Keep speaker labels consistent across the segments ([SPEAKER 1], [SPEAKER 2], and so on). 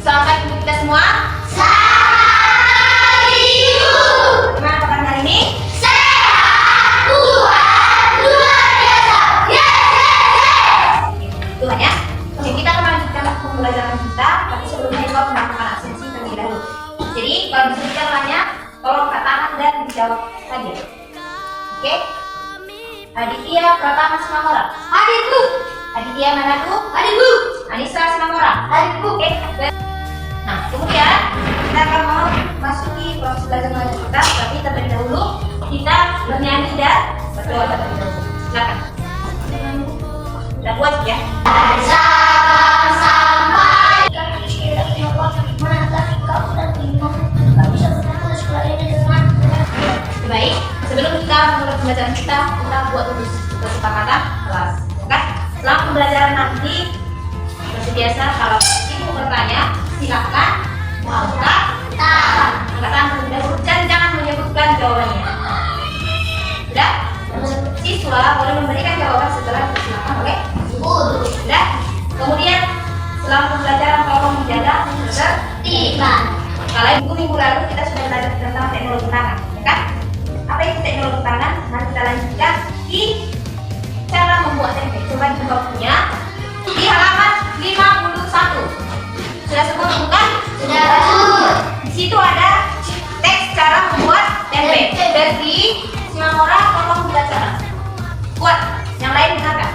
[SPEAKER 1] Selamat untuk kita semua.
[SPEAKER 2] Selamat Ibu.
[SPEAKER 1] Gimana kabar hari ini?
[SPEAKER 2] Sehat, kuat, luar biasa.
[SPEAKER 1] Tuhan ya. Oke, kita akan melanjutkan pembelajaran kita, tapi sebelumnya juga melakukan absensi terlebih dahulu. Jadi kalau bisa jawabannya, tolong katakan dan dijawab saja. Oke? Aditya Pratama Simamora.
[SPEAKER 2] Hadir Bu.
[SPEAKER 1] Aditya Manado.
[SPEAKER 2] Hadir Bu.
[SPEAKER 1] Anissa Simamora.
[SPEAKER 2] Hadir Bu.
[SPEAKER 1] Oke. Nah, kemudian kita akan mau masuki proses belajar mengajar kita, tapi terlebih dahulu kita bernyanyi dan berdoa terlebih dahulu. Silakan. Udah buat ya.
[SPEAKER 2] Jangan sampai menatap kau dan bingung. Kau bisa bertemu sekolah ini dengan
[SPEAKER 1] Baik, sebelum kita mulai pembelajaran kita buat dulu kesepakatan kelas. Oke? Setelah pembelajaran nanti, seperti biasa kalau ibu bertanya, silakan mengangkat tangan terlebih dahulu dan jangan menyebutkan jawabannya. Sudah? Siswa boleh memberikan jawaban setelah dipersilakan oleh guru. Sudah? Kemudian selama pembelajaran tolong menjaga ketertiban. Kalau minggu lalu kita sudah belajar tentang teknologi tangan, ya kan? Apa itu teknologi tangan? Nanti kita lanjutkan di cara membuat tempe. Coba dibuka bukunya di halaman 51. Sudah semua bukan?
[SPEAKER 2] sudah Bu.
[SPEAKER 1] Di situ ada teks cara membuat tempe. Dari Simamora tolong dibacakan. Buat, yang lain dengarkan.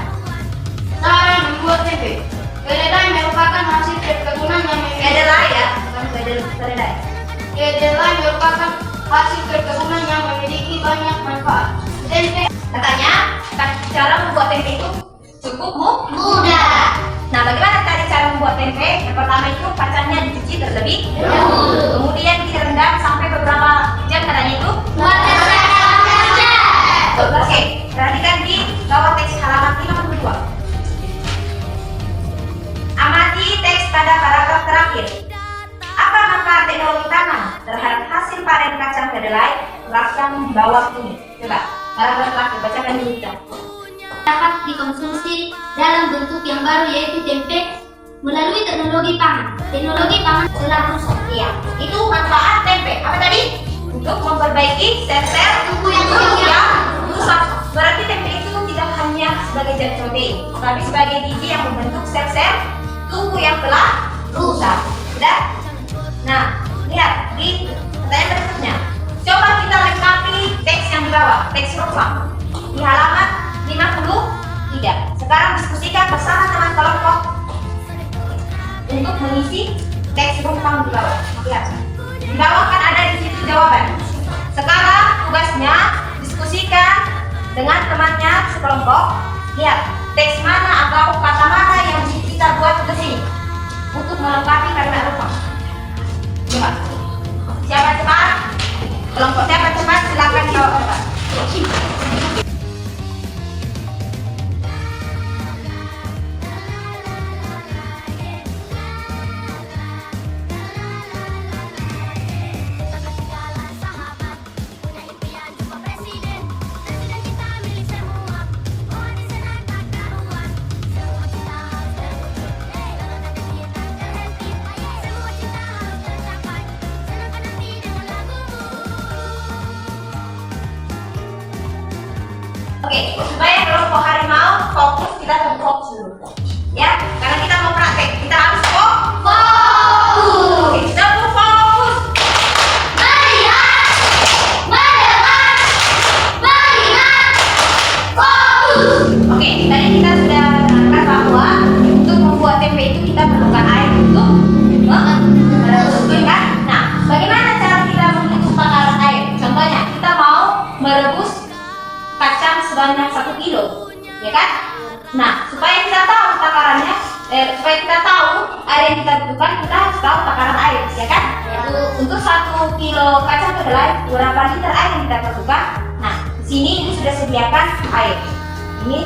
[SPEAKER 2] Cara membuat tempe. Kedelai merupakan hasil perkebunan yang
[SPEAKER 1] Kedelai ya, bukan kedelai.
[SPEAKER 2] Kedelai merupakan hasil perkebunan yang memiliki banyak manfaat. Tempe
[SPEAKER 1] Katanya, cara membuat tempe itu cukup
[SPEAKER 2] mudah.
[SPEAKER 1] Nah, bagaimana tadi cara membuat tempe? Yang pertama itu kacangnya dicuci terlebih
[SPEAKER 2] dahulu.
[SPEAKER 1] kemudian direndam sampai beberapa jam katanya itu.
[SPEAKER 2] Buat tempe kerja.
[SPEAKER 1] Oke, perhatikan di bawah teks halaman 52. Amati teks pada paragraf terakhir. Apa manfaat teknologi tanam terhadap hasil panen kacang kedelai? Terapkan di bawah ini. Coba, paragraf terakhir, bacakan dulu kita.
[SPEAKER 2] Dapat dikonsumsi dalam bentuk yang baru yaitu tempe melalui teknologi pangan. Teknologi pangan telah rusak.
[SPEAKER 1] Iya, itu manfaat tempe. Apa tadi? Untuk memperbaiki sel-sel tubuh yang rusak. Berarti tempe itu tidak hanya sebagai zat protein, tapi sebagai gizi yang membentuk sel-sel tubuh yang telah rusak. Sudah? Nah, lihat di pertanyaan berikutnya. Coba kita lengkapi teks yang di bawah, teks ruang di halaman 53. Sekarang diskusikan bersama teman kelompok untuk mengisi teks ruang di bawah. Lihat, di bawah kan ada di situ jawaban. Sekarang tugasnya diskusikan dengan temannya sekelompok. Lihat, teks mana atau kata mana yang kita buat ke sini untuk melengkapi kalimat ruang. Coba, siapa cepat? Kelompok siapa cepat? Silakan jawab cepat. Oke, supaya kelompok harimau fokus, kita harus fokus dulu. Ya, karena kita mau praktek, kita harus fokus. Oke, kita harus fokus.
[SPEAKER 2] Melihat, mendengar, melihat, fokus.
[SPEAKER 1] Oke, tadi kita sudah menerangkan bahwa untuk membuat tempe itu kita perlukan air untuk merebus, kan? Nah, bagaimana cara kita menghitung takaran air? Contohnya, kita mau merebus kacang sebanyak 1 kilo, ya kan? Nah, supaya kita tahu takarannya, supaya kita tahu air yang kita butuhkan, kita harus tahu takaran air, ya kan? Untuk 1 kilo kacang kedelai, berapa liter air yang kita perlukan? Nah, di sini ini sudah sediakan air. Ini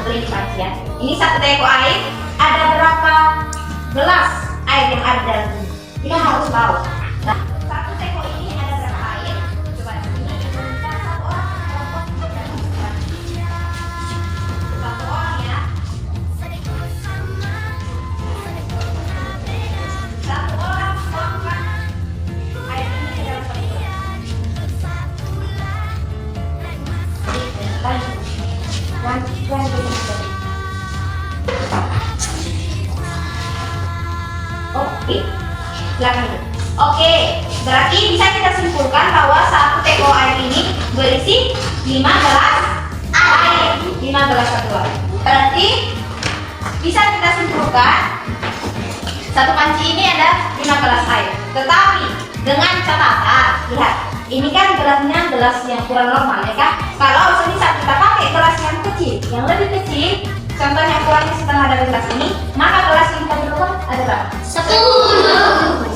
[SPEAKER 1] boleh dikasih ya. Ini 1 teko air, ada berapa gelas air yang ada dalam ini? Kita harus tahu. Nah, 1 teko ini ada berapa air? Coba di sini. Kita 1 orang kelompok satu orang ya. 1 orang belakang dulu. Oke, berarti bisa kita simpulkan bahwa satu teko air ini berisi 5 gelas air. 5 gelas satuan. Berarti bisa kita simpulkan satu panci ini ada 5 gelas air. Tetapi dengan catatan, lihat, ini kan gelasnya gelas yang kurang normal ya kan? Kalau semisal kita pakai gelas yang kecil, yang lebih kecil, contohnya kurangnya setengah dari gelas ini, maka gelas yang kita perlukan ada berapa?
[SPEAKER 2] 10.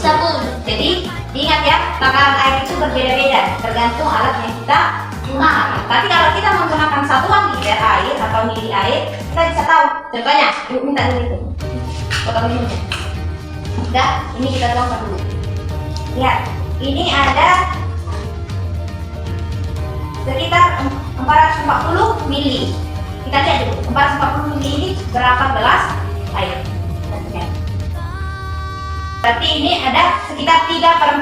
[SPEAKER 1] Jadi diingat ya, takaran air itu berbeda-beda tergantung alat yang kita gunakan. Tapi kalau kita menggunakan satuan liter air atau mili air, kita bisa tahu. Contohnya, ibu minta dulu itu, potong minumnya. Udah, ini kita tuangkan dulu. Lihat, ini ada sekitar 440 mili. Kita lihat dulu, 440 mili ini berapa gelas air? Berarti ini ada sekitar 3/4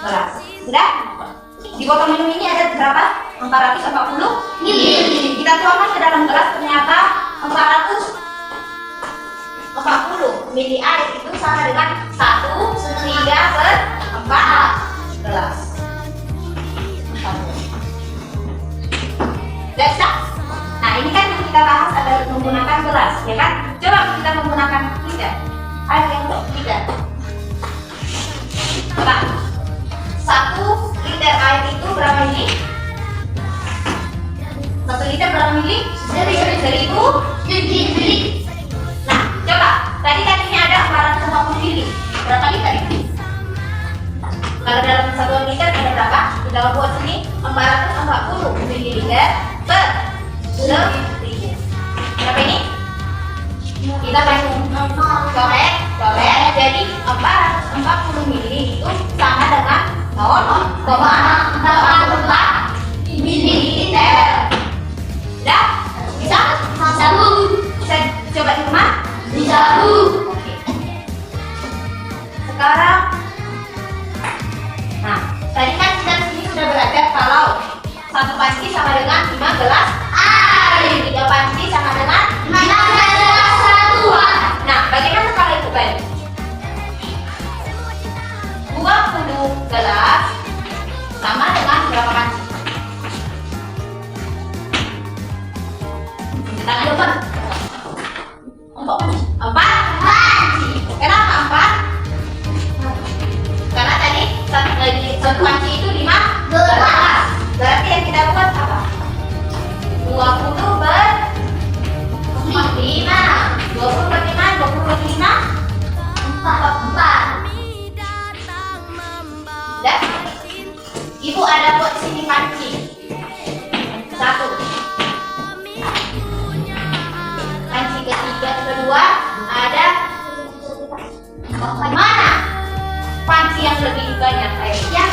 [SPEAKER 1] gelas. Sudah? Di botol minum ini ada berapa? 440 mili. Kita tuangkan ke dalam gelas, ternyata 440 mili air itu sama dengan 1/3/4 gelas. Bisa? Nah, ini kan yang kita bahas adalah menggunakan gelas, ya kan? Coba kita menggunakan liter. Air yang liter. Coba. 1 liter air itu berapa mili? 1 liter berapa mili? 1000 mili. Nah, coba. Tadi kan ini ada 440 mili. Berapa liter ini? Kalau dalam satuan liter ada berapa? Kita buat sini 440 mililiter per 1000. Berapa ini? Kita pakai colek. Jadi 440 mili itu sama dengan 0,44 mililiter. Sudah? Bisa? Bisa coba di rumah?
[SPEAKER 2] Bisa.
[SPEAKER 1] Oke. Sekarang, nah, tadi kan kita di sini sudah belajar kalau satu panci sama dengan 5 gelas air, 3 panci sama dengan 5 gelas satuan. Nah, bagaimana kalau itu baik? 20 gelas sama dengan berapa panci? Tangan depan. 4 panci. Kenapa 4? Karena tadi satu panci itu 5 gelas. Berarti yang kita buat apa? 20 per 5. 20 per 5, 20 per 5, 4. Sudah? Ibu ada buat sini panci. 1. Panci ketiga, kedua ada mana? Panci yang lebih banyak airnya?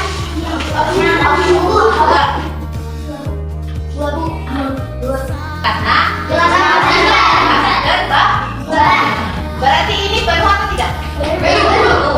[SPEAKER 1] Karena berarti ini penuh atau tidak? Penuh.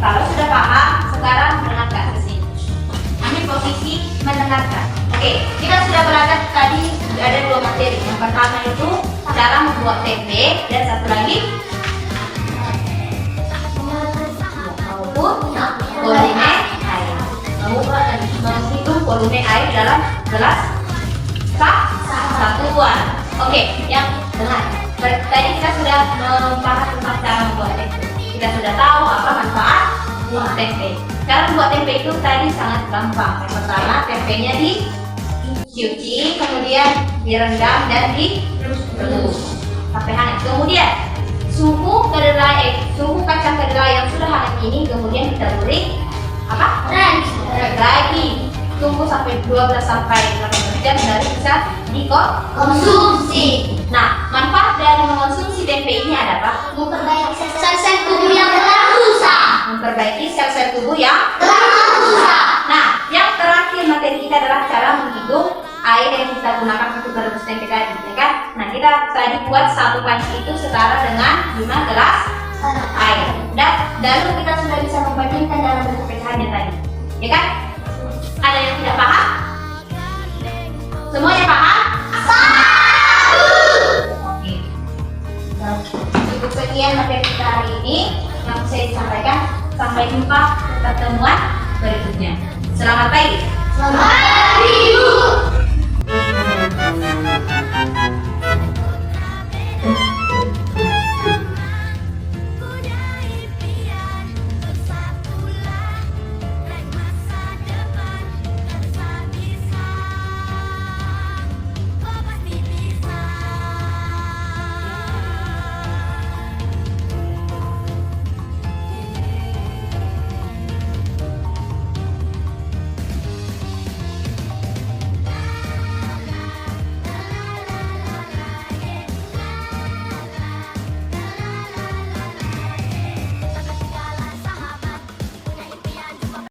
[SPEAKER 1] Kalau sudah paham, sekarang mendengarkan ke sini. Ambil posisi mendengarkan. Oke, kita sudah belajar tadi ada 2 materi. Yang pertama itu cara membuat tempe dan satu lagi volume air. Menghitung volume air dalam gelas satuan. Oke, yang dengar. Tadi kita sudah membahas tentang cara membuat tempe. Kita sudah tahu apa manfaat buat tempe. Cara membuat tempe itu tadi sangat gampang. Yang pertama, tempenya dicuci, kemudian direndam dan direbus sampai hangat. Kemudian suhu kacang kedelai yang sudah hangat ini kemudian kita beri apa? Lagi. Tunggu sampai 12 sampai 18 jam baru bisa dikonsumsi. Nah, manfaat dari mengonsumsi tempe ini ada apa?
[SPEAKER 2] Memperbaiki sel-sel tubuh yang telah rusak.
[SPEAKER 1] Memperbaiki sel-sel tubuh yang. Nah, yang terakhir materi kita adalah cara menghitung air yang kita gunakan untuk merebus tempe tadi, ya kan? Nah, kita tadi buat satu panci itu setara dengan 5 gelas air. Dan kita sudah bisa membandingkan dalam bentuk pecahannya tadi, ya kan? Ada yang tidak paham? Semuanya paham? Oke. Cukup sekian materi kita hari ini yang saya disampaikan. Sampai jumpa di pertemuan berikutnya. Selamat pagi.
[SPEAKER 2] Selamat pagi, Bu.